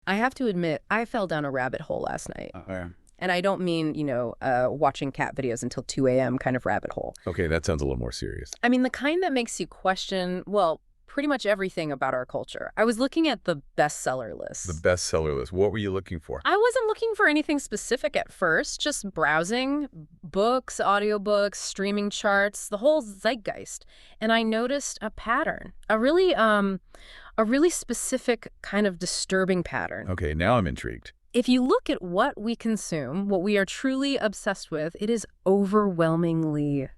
I have to admit, I fell down a rabbit hole last night. Yeah. And I don't mean, watching cat videos until 2 a.m. kind of rabbit hole. Okay, that sounds a little more serious. I mean, the kind that makes you question, well, pretty much everything about our culture. I was looking at the bestseller list. The bestseller list. What were you looking for? I wasn't looking for anything specific at first, just browsing books, audiobooks, streaming charts, the whole zeitgeist. And I noticed a pattern, a really specific kind of disturbing pattern. Okay, now I'm intrigued. If you look at what we consume, what we are truly obsessed with, it is overwhelmingly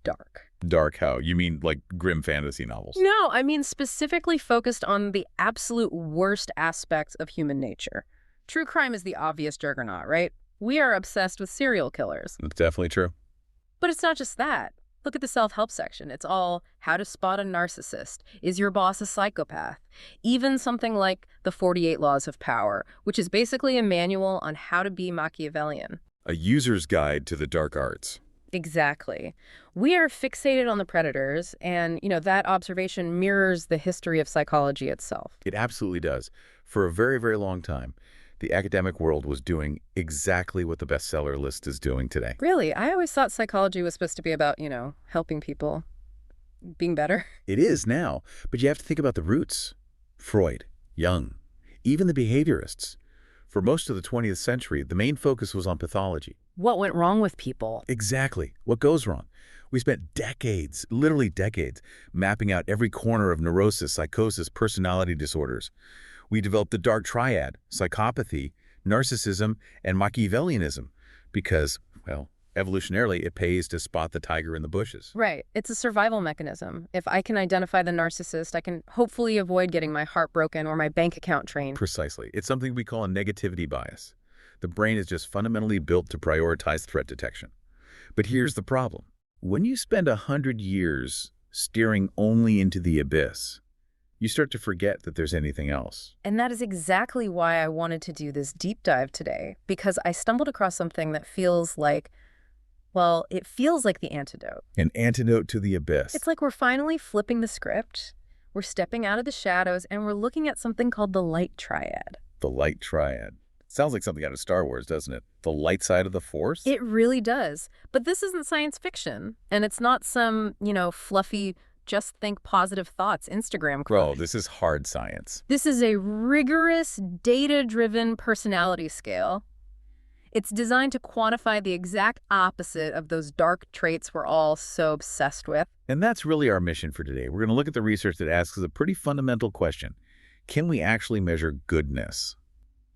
dark. Dark how? You mean like grim fantasy novels? No, I mean specifically focused on the absolute worst aspects of human nature. True crime is the obvious juggernaut, right? We are obsessed with serial killers. That's definitely true. But it's not just that. Look at the self-help section. It's all how to spot a narcissist. Is your boss a psychopath? Even something like the 48 Laws of Power, which is basically a manual on how to be Machiavellian. A user's guide to the dark arts. Exactly. We are fixated on the predators, and, that observation mirrors the history of psychology itself. It absolutely does. For a very, very long time, the academic world was doing exactly what the bestseller list is doing today. Really? I always thought psychology was supposed to be about, helping people being better. It is now, but you have to think about the roots. Freud, Jung, even the behaviorists. For most of the 20th century, the main focus was on pathology. What went wrong with people? Exactly. What goes wrong? We spent decades, literally decades, mapping out every corner of neurosis, psychosis, personality disorders. We developed the Dark Triad, psychopathy, narcissism, and Machiavellianism because, well, evolutionarily, it pays to spot the tiger in the bushes. Right. It's a survival mechanism. If I can identify the narcissist, I can hopefully avoid getting my heart broken or my bank account drained. Precisely. It's something we call a negativity bias. The brain is just fundamentally built to prioritize threat detection. But here's the problem. When you spend 100 years staring only into the abyss, you start to forget that there's anything else. And that is exactly why I wanted to do this deep dive today, because I stumbled across something that feels like, well, it feels like the antidote. An antidote to the abyss. It's like we're finally flipping the script, we're stepping out of the shadows, and we're looking at something called the Light Triad. The Light Triad. Sounds like something out of Star Wars, doesn't it? The light side of the Force? It really does. But this isn't science fiction, and it's not some, fluffy, just think positive thoughts Instagram quote. Bro, this is hard science. This is a rigorous, data-driven personality scale. It's designed to quantify the exact opposite of those dark traits we're all so obsessed with. And that's really our mission for today. We're going to look at the research that asks a pretty fundamental question. Can we actually measure goodness?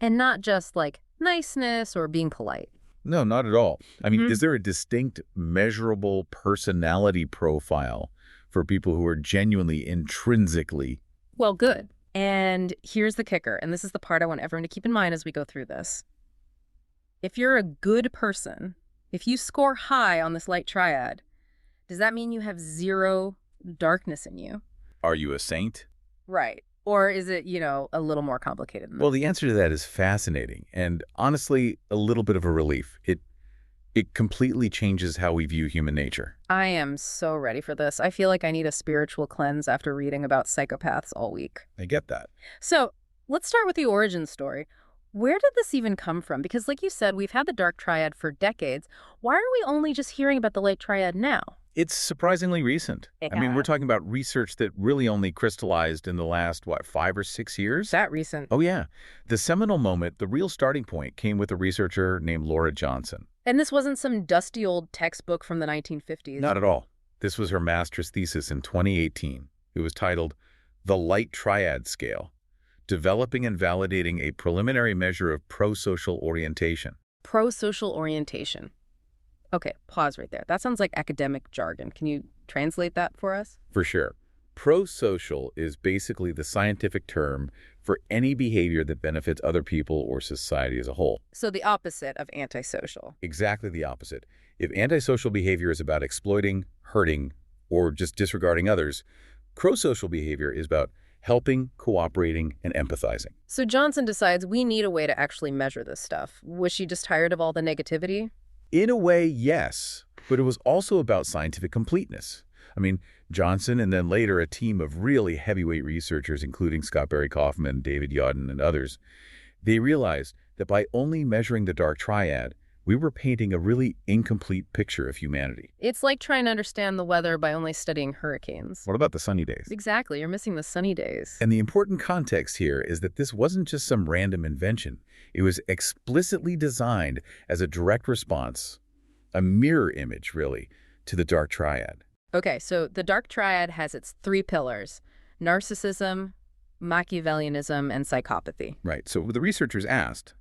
And not just like niceness or being polite. No, not at all. I mean, is there a distinct, measurable personality profile for people who are genuinely, intrinsically? Well, good. And here's the kicker, and this is the part I want everyone to keep in mind as we go through this. If you're a good person, if you score high on this Light Triad, does that mean you have zero darkness in you? Are you a saint? Right. Or is it, a little more complicated than that? Well, the answer to that is fascinating and honestly a little bit of a relief. It completely changes how we view human nature. I am so ready for this. I feel like I need a spiritual cleanse after reading about psychopaths all week. I get that. So let's start with the origin story. Where did this even come from? Because like you said, we've had the Dark Triad for decades. Why are we only just hearing about the Light Triad now? It's surprisingly recent. I mean, we're talking about research that really only crystallized in the last, 5 or 6 years? That recent? Oh, yeah. The seminal moment, the real starting point, came with a researcher named Laura Johnson. And this wasn't some dusty old textbook from the 1950s? Not at all. This was her master's thesis in 2018. It was titled The Light Triad Scale, Developing and Validating a Preliminary Measure of Pro-Social Orientation. Pro-social orientation. Okay, pause right there. That sounds like academic jargon. Can you translate that for us? For sure. Pro-social is basically the scientific term for any behavior that benefits other people or society as a whole. So the opposite of antisocial. Exactly the opposite. If antisocial behavior is about exploiting, hurting, or just disregarding others, pro-social behavior is about helping, cooperating, and empathizing. So Johnson decides we need a way to actually measure this stuff. Was she just tired of all the negativity? In a way, yes, but it was also about scientific completeness. I mean, Johnson and then later a team of really heavyweight researchers, including Scott Barry Kaufman, David Yoden, and others, they realized that by only measuring the dark triad, we were painting a really incomplete picture of humanity. It's like trying to understand the weather by only studying hurricanes. What about the sunny days? Exactly, you're missing the sunny days. And the important context here is that this wasn't just some random invention. It was explicitly designed as a direct response, a mirror image, really, to the dark triad. Okay, so the dark triad has its 3 pillars: narcissism, Machiavellianism, and psychopathy. Right. So the researchers asked,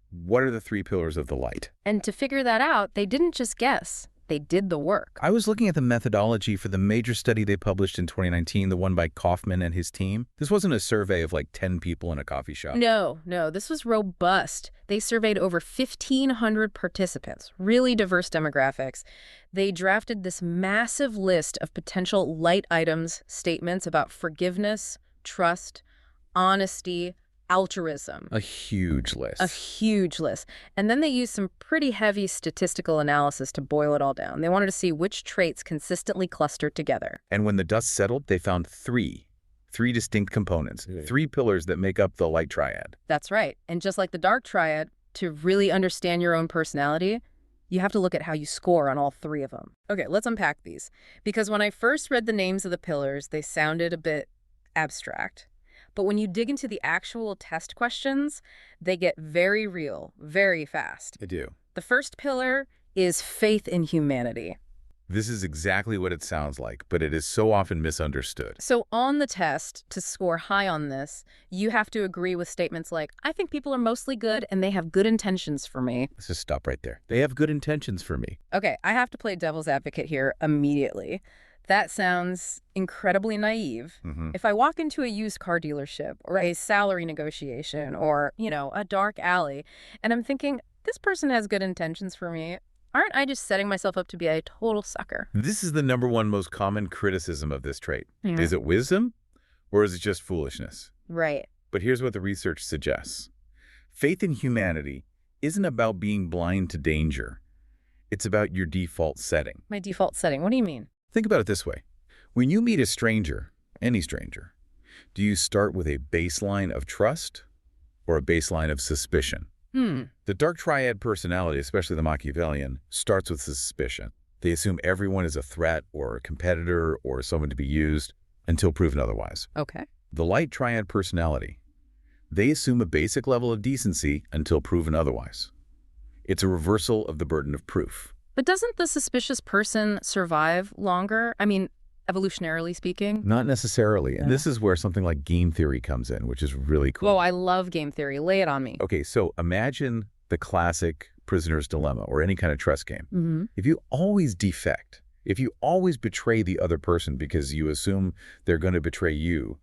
what are the 3 pillars of the light? And to figure that out, they didn't just guess. They did the work. I was looking at the methodology for the major study they published in 2019, the one by Kaufman and his team. This wasn't a survey of like 10 people in a coffee shop. No, this was robust. They surveyed over 1,500 participants, really diverse demographics. They drafted this massive list of potential light items, statements about forgiveness, trust, honesty, altruism. A huge list. A huge list. And then they used some pretty heavy statistical analysis to boil it all down. They wanted to see which traits consistently clustered together. And when the dust settled, they found three distinct components, 3 pillars that make up the light triad. That's right. And just like the dark triad, to really understand your own personality, you have to look at how you score on all 3 of them. Okay, let's unpack these. Because when I first read the names of the pillars, they sounded a bit abstract. But when you dig into the actual test questions, they get very real, very fast. They do. The first pillar is faith in humanity. This is exactly what it sounds like, but it is so often misunderstood. So on the test, to score high on this, you have to agree with statements like, I think people are mostly good and they have good intentions for me. Let's just stop right there. They have good intentions for me. Okay, I have to play devil's advocate here immediately. That sounds incredibly naive. If I walk into a used car dealership or a salary negotiation or, a dark alley, and I'm thinking, this person has good intentions for me, aren't I just setting myself up to be a total sucker? This is the #1 most common criticism of this trait. Yeah. Is it wisdom or is it just foolishness? Right. But here's what the research suggests. Faith in humanity isn't about being blind to danger. It's about your default setting. My default setting. What do you mean? Think about it this way. When you meet a stranger, any stranger, do you start with a baseline of trust or a baseline of suspicion? The dark triad personality, especially the Machiavellian, starts with suspicion. They assume everyone is a threat or a competitor or someone to be used until proven otherwise. Okay. The light triad personality, they assume a basic level of decency until proven otherwise. It's a reversal of the burden of proof. But doesn't the suspicious person survive longer? I mean, evolutionarily speaking? Not necessarily. And this is where something like game theory comes in, which is really cool. Whoa, I love game theory. Lay it on me. Okay, so imagine the classic prisoner's dilemma or any kind of trust game. If you always defect, if you always betray the other person because you assume they're going to betray you,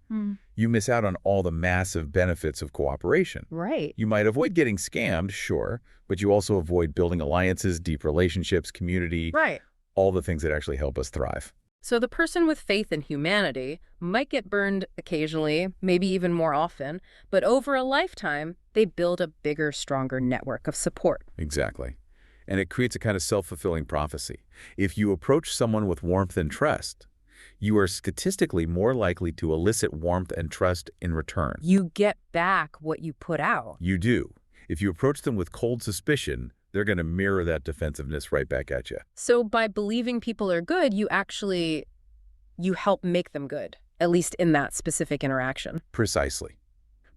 you miss out on all the massive benefits of cooperation. Right. You might avoid getting scammed, sure, but you also avoid building alliances, deep relationships, community, Right. all the things that actually help us thrive. So the person with faith in humanity might get burned occasionally, maybe even more often, but over a lifetime, they build a bigger, stronger network of support. Exactly. And it creates a kind of self-fulfilling prophecy. If you approach someone with warmth and trust, you are statistically more likely to elicit warmth and trust in return. You get back what you put out. You do. If you approach them with cold suspicion, they're going to mirror that defensiveness right back at you. So by believing people are good, you help make them good, at least in that specific interaction. Precisely.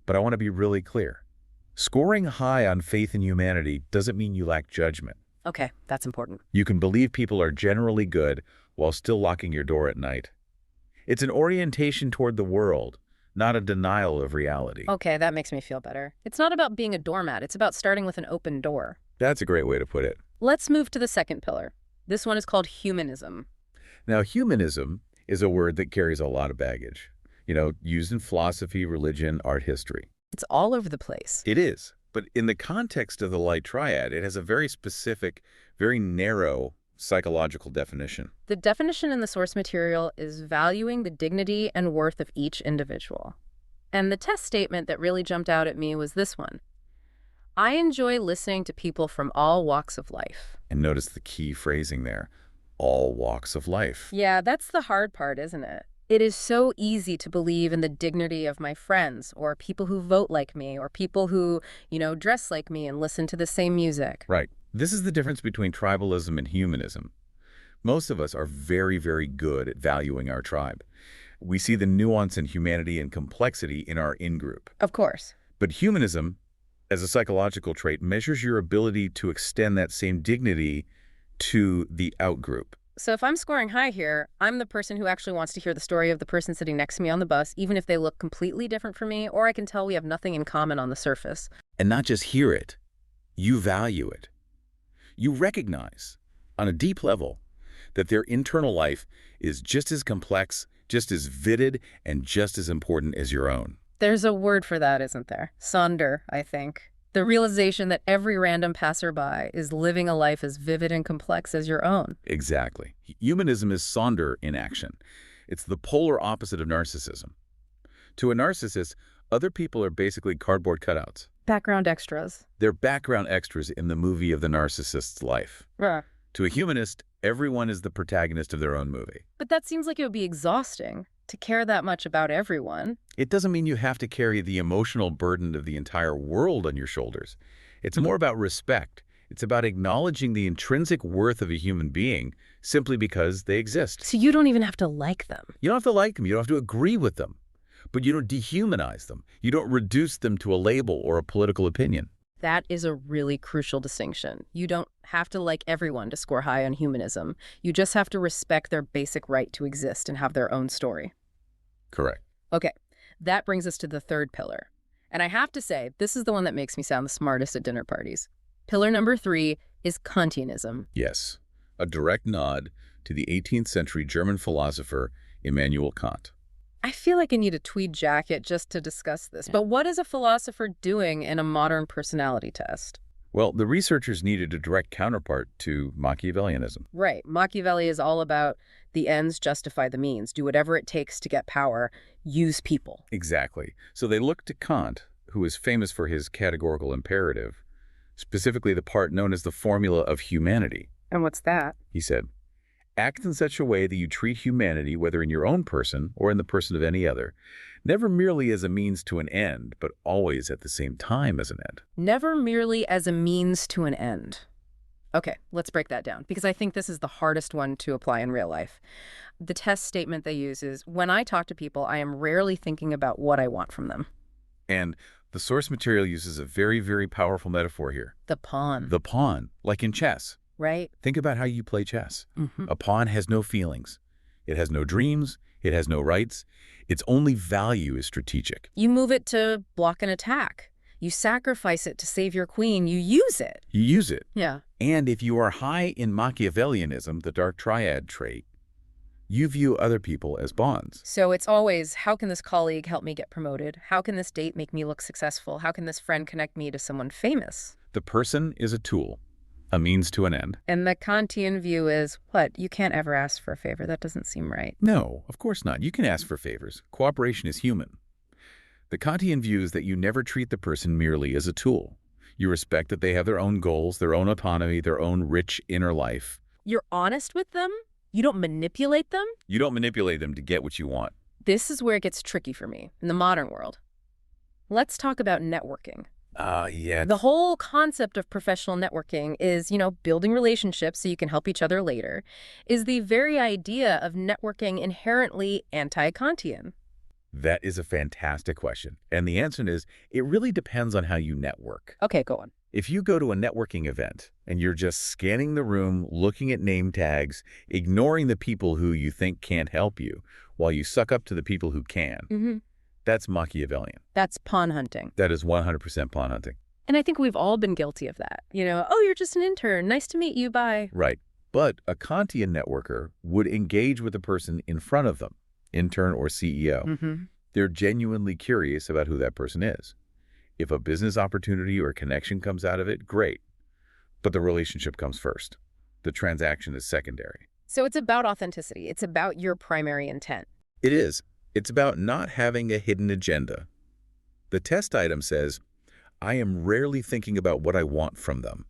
But I want to be really clear. Scoring high on faith in humanity doesn't mean you lack judgment. Okay, that's important. You can believe people are generally good while still locking your door at night. It's an orientation toward the world, not a denial of reality. Okay, that makes me feel better. It's not about being a doormat. It's about starting with an open door. That's a great way to put it. Let's move to the second pillar. This one is called humanism. Now, humanism is a word that carries a lot of baggage, used in philosophy, religion, art history. It's all over the place. It is. But in the context of the light triad, it has a very specific, very narrow psychological definition. The definition in the source material is valuing the dignity and worth of each individual. And the test statement that really jumped out at me was this one. I enjoy listening to people from all walks of life. And notice the key phrasing there. all walks of life. Yeah, that's the hard part, isn't it? It is so easy to believe in the dignity of my friends, or people who vote like me, or people who, dress like me and listen to the same music. Right. This is the difference between tribalism and humanism. Most of us are very, very good at valuing our tribe. We see the nuance and humanity and complexity in our in-group. Of course. But humanism, as a psychological trait, measures your ability to extend that same dignity to the out-group. So if I'm scoring high here, I'm the person who actually wants to hear the story of the person sitting next to me on the bus, even if they look completely different from me, or I can tell we have nothing in common on the surface. And not just hear it, you value it. You recognize, on a deep level, that their internal life is just as complex, just as vivid, and just as important as your own. There's a word for that, isn't there? Sonder, I think. The realization that every random passerby is living a life as vivid and complex as your own. Exactly. Humanism is Sonder in action. It's the polar opposite of narcissism. To a narcissist, other people are basically cardboard cutouts. Background extras. They're background extras in the movie of the narcissist's life. To a humanist, everyone is the protagonist of their own movie. But that seems like it would be exhausting, to care that much about everyone. It doesn't mean you have to carry the emotional burden of the entire world on your shoulders. It's more about respect. It's about acknowledging the intrinsic worth of a human being simply because they exist. So you don't even have to like them. You don't have to like them. You don't have to agree with them. But you don't dehumanize them. You don't reduce them to a label or a political opinion. That is a really crucial distinction. You don't have to like everyone to score high on humanism. You just have to respect their basic right to exist and have their own story. Correct. Okay, that brings us to the third pillar. And I have to say, this is the one that makes me sound the smartest at dinner parties. Pillar number 3 is Kantianism. Yes, a direct nod to the 18th century German philosopher Immanuel Kant. I feel like I need a tweed jacket just to discuss this, but what is a philosopher doing in a modern personality test? Well, the researchers needed a direct counterpart to Machiavellianism. Right. Machiavelli is all about the ends justify the means. Do whatever it takes to get power. Use people. Exactly. So they looked to Kant, who is famous for his categorical imperative, specifically the part known as the formula of humanity. And what's that? He said, act in such a way that you treat humanity, whether in your own person or in the person of any other, never merely as a means to an end, but always at the same time as an end. Never merely as a means to an end. Okay, let's break that down, because I think this is the hardest one to apply in real life. The test statement they use is, when I talk to people, I am rarely thinking about what I want from them. And the source material uses a very, very powerful metaphor here. The pawn. The pawn, like in chess. Right? Think about how you play chess. A pawn has no feelings. It has no dreams. It has no rights. Its only value is strategic. You move it to block an attack. You sacrifice it to save your queen. You use it. You use it. Yeah. And if you are high in Machiavellianism, the dark triad trait, you view other people as pawns. So it's always, how can this colleague help me get promoted? How can this date make me look successful? How can this friend connect me to someone famous? The person is a tool, a means to an end. And the Kantian view is, what? You can't ever ask for a favor. That doesn't seem right. No, of course not. You can ask for favors. Cooperation is human. The Kantian view is that you never treat the person merely as a tool. You respect that they have their own goals, their own autonomy, their own rich inner life. You're honest with them? You don't manipulate them? You don't manipulate them to get what you want. This is where it gets tricky for me in the modern world. Let's talk about networking. Yeah. The whole concept of professional networking is, building relationships so you can help each other later, is the very idea of networking inherently anti-Kantian. That is a fantastic question. And the answer is, it really depends on how you network. Okay, go on. If you go to a networking event and you're just scanning the room, looking at name tags, ignoring the people who you think can't help you, while you suck up to the people who can, that's Machiavellian. That's pawn hunting. That is 100% pawn hunting. And I think we've all been guilty of that. Oh, you're just an intern. Nice to meet you. Bye. Right. But a Kantian networker would engage with the person in front of them, intern or CEO. They're genuinely curious about who that person is. If a business opportunity or connection comes out of it, great. But the relationship comes first. The transaction is secondary. So it's about authenticity. It's about your primary intent. It is. It's about not having a hidden agenda. The test item says, I am rarely thinking about what I want from them.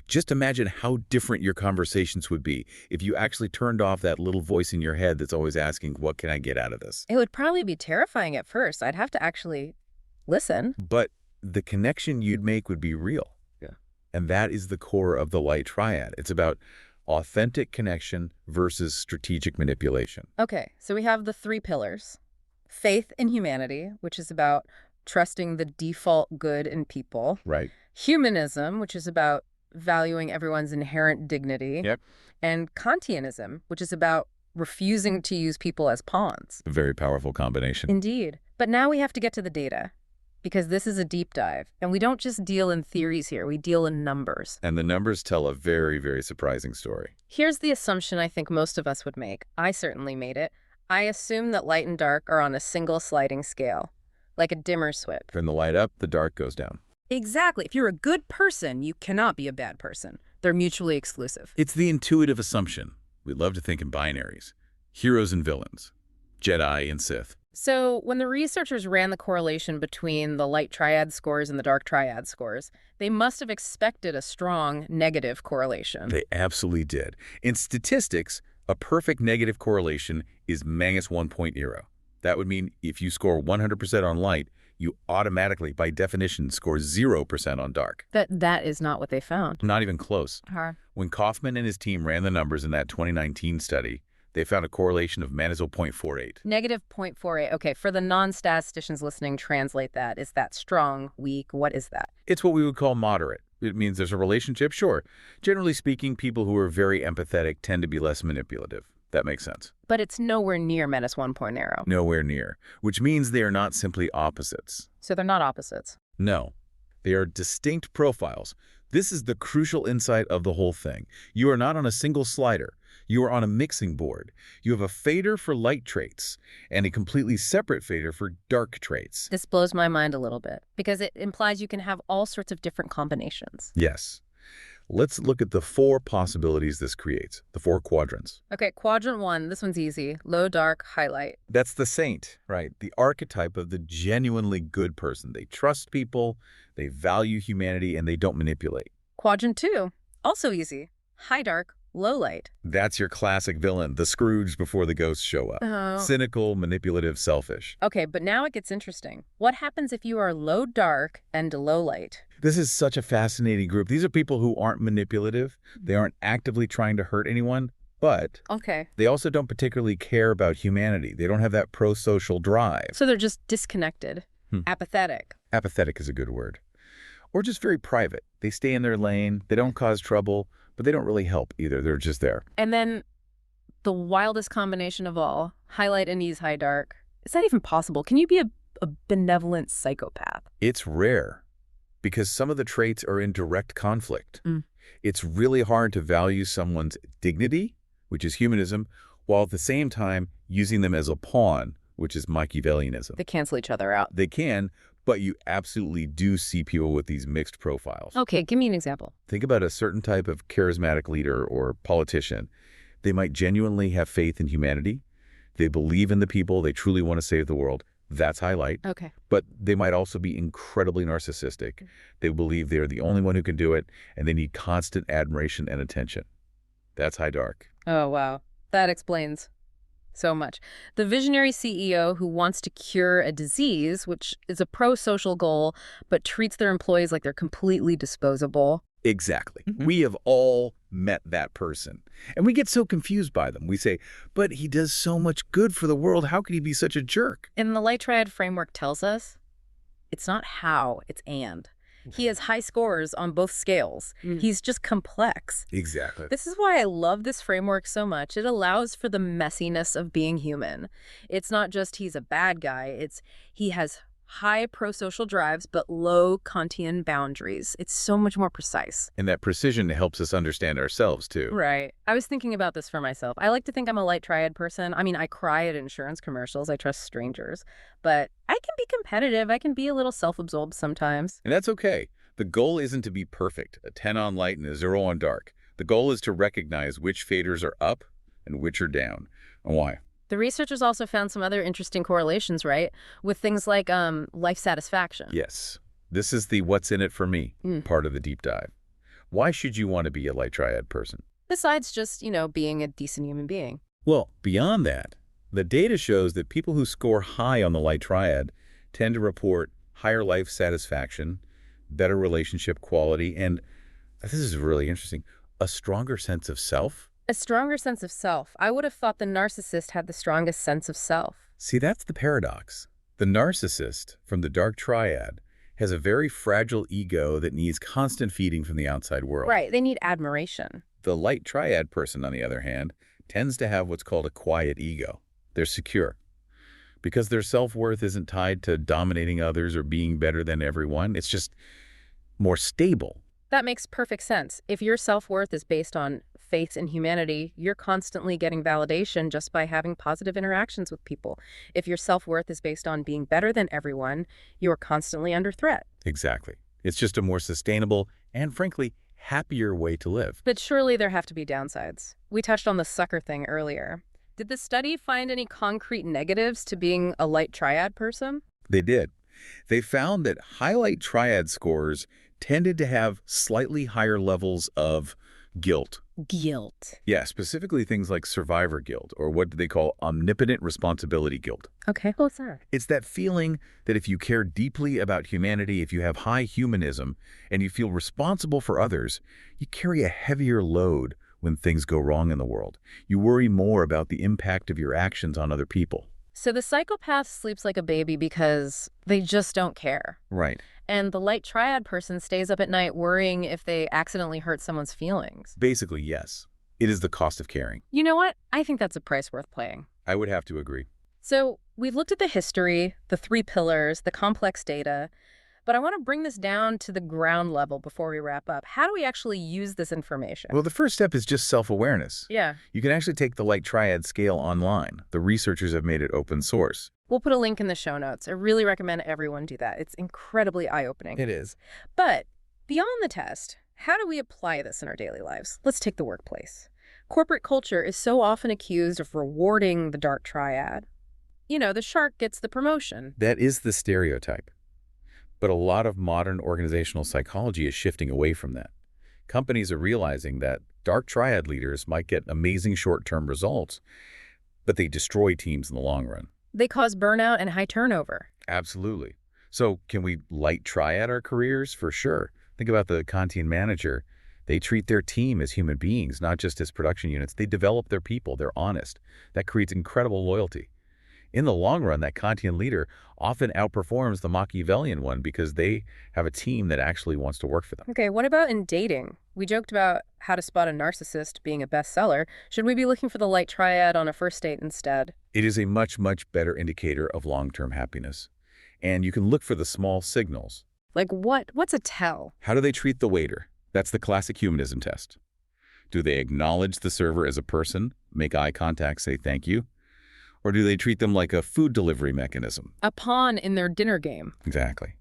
Just imagine how different your conversations would be if you actually turned off that little voice in your head that's always asking, what can I get out of this? It would probably be terrifying at first. I'd have to actually listen. But the connection you'd make would be real. Yeah. And that is the core of the Light Triad. It's about authentic connection versus strategic manipulation. Okay, so we have the three pillars. Faith in humanity, which is about trusting the default good in people. Right. Humanism, which is about valuing everyone's inherent dignity. Yep. And Kantianism, which is about refusing to use people as pawns. A very powerful combination. Indeed. But now we have to get to the data, because this is a deep dive. And we don't just deal in theories here, we deal in numbers. And the numbers tell a very, very surprising story. Here's the assumption I think most of us would make. I certainly made it. I assume that light and dark are on a single sliding scale, like a dimmer switch. From the light up, the dark goes down. Exactly. If you're a good person, you cannot be a bad person. They're mutually exclusive. It's the intuitive assumption. We love to think in binaries. Heroes and villains. Jedi and Sith. So when the researchers ran the correlation between the light triad scores and the dark triad scores, they must have expected a strong negative correlation. They absolutely did. In statistics, a perfect negative correlation is minus 1.0. That would mean if you score 100% on light, you automatically, by definition, score 0% on dark. That is not what they found. Not even close. When Kaufman and his team ran the numbers in that 2019 study, they found a correlation of minus 0.48. Negative 0.48. Okay, for the non-statisticians listening, translate that. Is that strong, weak? What is that? It's what we would call moderate. It means there's a relationship, sure. Generally speaking, people who are very empathetic tend to be less manipulative. That makes sense. But it's nowhere near minus 1.0. Nowhere near, which means they are not simply opposites. So they're not opposites. No, they are distinct profiles. This is the crucial insight of the whole thing. You are not on a single slider. You are on a mixing board. You have a fader for light traits and a completely separate fader for dark traits. This blows my mind a little bit because it implies you can have all sorts of different combinations. Yes. Let's look at the 4 possibilities this creates, the 4 quadrants. Okay, quadrant 1, this one's easy. Low, dark, highlight. That's the saint, right? The archetype of the genuinely good person. They trust people, they value humanity, and they don't manipulate. Quadrant 2, also easy. High, dark, low light. That's your classic villain, the Scrooge before the ghosts show up. Oh. Cynical, manipulative, selfish. Okay, but now it gets interesting. What happens if you are low, dark, and low light? This is such a fascinating group. These are people who aren't manipulative. They aren't actively trying to hurt anyone, but they also don't particularly care about humanity. They don't have that pro-social drive. So they're just disconnected, apathetic. Apathetic is a good word. Or just very private. They stay in their lane. They don't cause trouble, but they don't really help either. They're just there. And then the wildest combination of all, highlight and ease high dark. Is that even possible? Can you be a benevolent psychopath? It's rare because some of the traits are in direct conflict. It's really hard to value someone's dignity, which is humanism, while at the same time using them as a pawn, which is Machiavellianism. They cancel each other out. They can, but you absolutely do see people with these mixed profiles. Okay, give me an example. Think about a certain type of charismatic leader or politician. They might genuinely have faith in humanity. They believe in the people. They truly want to save the world. That's highlight. Okay. But they might also be incredibly narcissistic. They believe they're the only one who can do it, and they need constant admiration and attention. That's high dark. Oh, wow. That explains so much. The visionary CEO who wants to cure a disease, which is a pro-social goal, but treats their employees like they're completely disposable. Exactly. We have all met that person. And we get so confused by them. We say, but he does so much good for the world. How could he be such a jerk? And the Light Triad framework tells us it's not how, it's and. He has high scores on both scales. He's just complex. Exactly. This is why I love this framework so much. It allows for the messiness of being human. It's not just he's a bad guy. It's he has high pro-social drives, but low Kantian boundaries. It's so much more precise. And that precision helps us understand ourselves, too. Right. I was thinking about this for myself. I like to think I'm a light triad person. I mean, I cry at insurance commercials. I trust strangers. But I can be competitive. I can be a little self-absorbed sometimes. And that's okay. The goal isn't to be perfect, a 10 on light and a 0 on dark. The goal is to recognize which faders are up and which are down, and why. The researchers also found some other interesting correlations, right? With things like life satisfaction. Yes. This is the what's in it for me part of the deep dive. Why should you want to be a Light Triad person? Besides just, being a decent human being. Well, beyond that, the data shows that people who score high on the Light Triad tend to report higher life satisfaction, better relationship quality, and this is really interesting, a stronger sense of self. A stronger sense of self. I would have thought the narcissist had the strongest sense of self. See, that's the paradox. The narcissist from the dark triad has a very fragile ego that needs constant feeding from the outside world. Right, they need admiration. The light triad person, on the other hand, tends to have what's called a quiet ego. They're secure. Because their self-worth isn't tied to dominating others or being better than everyone, it's just more stable. That makes perfect sense. If your self-worth is based on faith in humanity, you're constantly getting validation just by having positive interactions with people. If your self-worth is based on being better than everyone, you're constantly under threat. Exactly. It's just a more sustainable and, frankly, happier way to live. But surely there have to be downsides. We touched on the sucker thing earlier. Did the study find any concrete negatives to being a light triad person? They did. They found that highlight triad scores tended to have slightly higher levels of guilt. Guilt. Yeah, specifically things like survivor guilt, or what they call omnipotent responsibility guilt. Okay, what's that? It's that feeling that if you care deeply about humanity, if you have high humanism, and you feel responsible for others, you carry a heavier load when things go wrong in the world. You worry more about the impact of your actions on other people. So the psychopath sleeps like a baby because they just don't care. Right. And the light triad person stays up at night worrying if they accidentally hurt someone's feelings. Basically, yes. It is the cost of caring. You know what? I think that's a price worth paying. I would have to agree. So we've looked at the history, the 3 pillars, the complex data, but I want to bring this down to the ground level before we wrap up. How do we actually use this information? Well, the first step is just self-awareness. Yeah. You can actually take the Light Triad scale online. The researchers have made it open source. We'll put a link in the show notes. I really recommend everyone do that. It's incredibly eye-opening. It is. But beyond the test, how do we apply this in our daily lives? Let's take the workplace. Corporate culture is so often accused of rewarding the dark triad. The shark gets the promotion. That is the stereotype. But a lot of modern organizational psychology is shifting away from that. Companies are realizing that dark triad leaders might get amazing short-term results, but they destroy teams in the long run. They cause burnout and high turnover. Absolutely. So can we light triad our careers? For sure. Think about the Kantian manager. They treat their team as human beings, not just as production units. They develop their people. They're honest. That creates incredible loyalty. In the long run, that Kantian leader often outperforms the Machiavellian one because they have a team that actually wants to work for them. Okay, what about in dating? We joked about how to spot a narcissist being a bestseller. Should we be looking for the light triad on a first date instead? It is a much, much better indicator of long-term happiness. And you can look for the small signals. Like what? What's a tell? How do they treat the waiter? That's the classic humanism test. Do they acknowledge the server as a person, make eye contact, say thank you? Or do they treat them like a food delivery mechanism? A pawn in their dinner game. Exactly.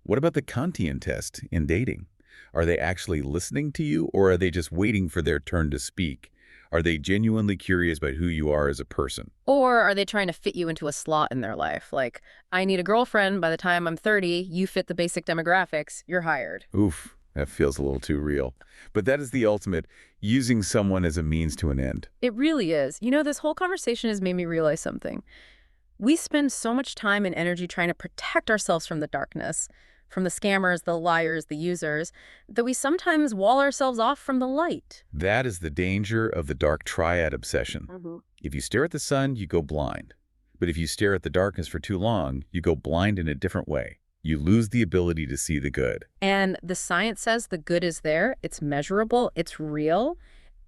What about the Kantian test in dating? Are they actually listening to you, or are they just waiting for their turn to speak? Are they genuinely curious about who you are as a person? Or are they trying to fit you into a slot in their life? Like, I need a girlfriend by the time I'm 30, you fit the basic demographics, you're hired. Oof, that feels a little too real. But that is the ultimate, using someone as a means to an end. It really is. This whole conversation has made me realize something. We spend so much time and energy trying to protect ourselves from the darkness, from the scammers, the liars, the users, that we sometimes wall ourselves off from the light. That is the danger of the dark triad obsession. If you stare at the sun, you go blind. But if you stare at the darkness for too long, you go blind in a different way. You lose the ability to see the good. And the science says the good is there, it's measurable, it's real,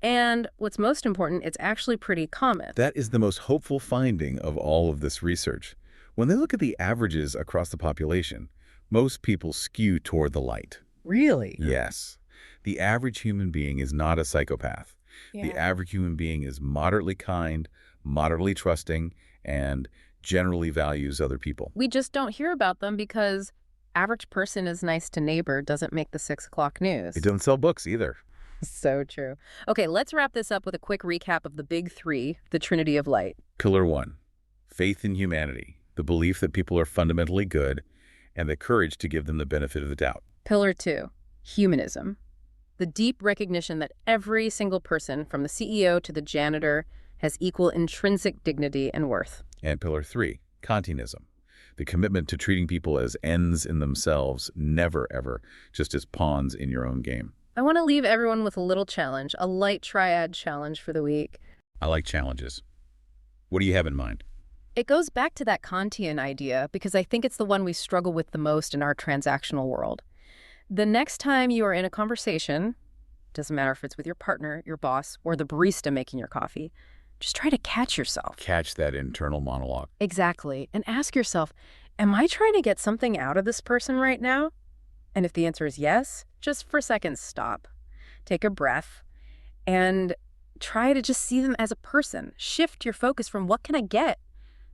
and what's most important, it's actually pretty common. That is the most hopeful finding of all of this research. When they look at the averages across the population, most people skew toward the light. Really? Yes. The average human being is not a psychopath. Yeah. The average human being is moderately kind, moderately trusting, and generally values other people. We just don't hear about them because average person is nice to neighbor doesn't make the 6 o'clock news. It doesn't sell books either. So true. Okay, let's wrap this up with a quick recap of the big 3, the Trinity of Light. Pillar 1, faith in humanity, the belief that people are fundamentally good, and the courage to give them the benefit of the doubt. Pillar 2, humanism, The deep recognition that every single person, from the CEO to the janitor, has equal intrinsic dignity and worth. And pillar 3, Kantianism. The commitment to treating people as ends in themselves, never ever just as pawns in your own game. I want to leave everyone with a little challenge, a light triad challenge for the week. I like challenges. What do you have in mind? It goes back to that Kantian idea because I think it's the one we struggle with the most in our transactional world. The next time you are in a conversation, doesn't matter if it's with your partner, your boss, or the barista making your coffee, just try to catch yourself. Catch that internal monologue. Exactly. And ask yourself, am I trying to get something out of this person right now? And if the answer is yes, just for a second, stop. Take a breath and try to just see them as a person. Shift your focus from what can I get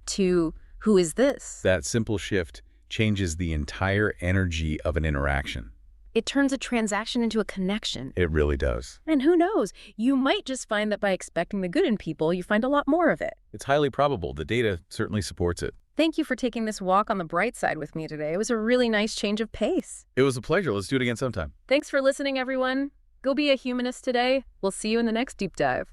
to who is this? That simple shift changes the entire energy of an interaction. It turns a transaction into a connection. It really does. And who knows, you might just find that by expecting the good in people, you find a lot more of it. It's highly probable. The data certainly supports it. Thank you for taking this walk on the bright side with me today. It was a really nice change of pace. It was a pleasure. Let's do it again sometime. Thanks for listening, everyone. Go be a humanist today. We'll see you in the next deep dive.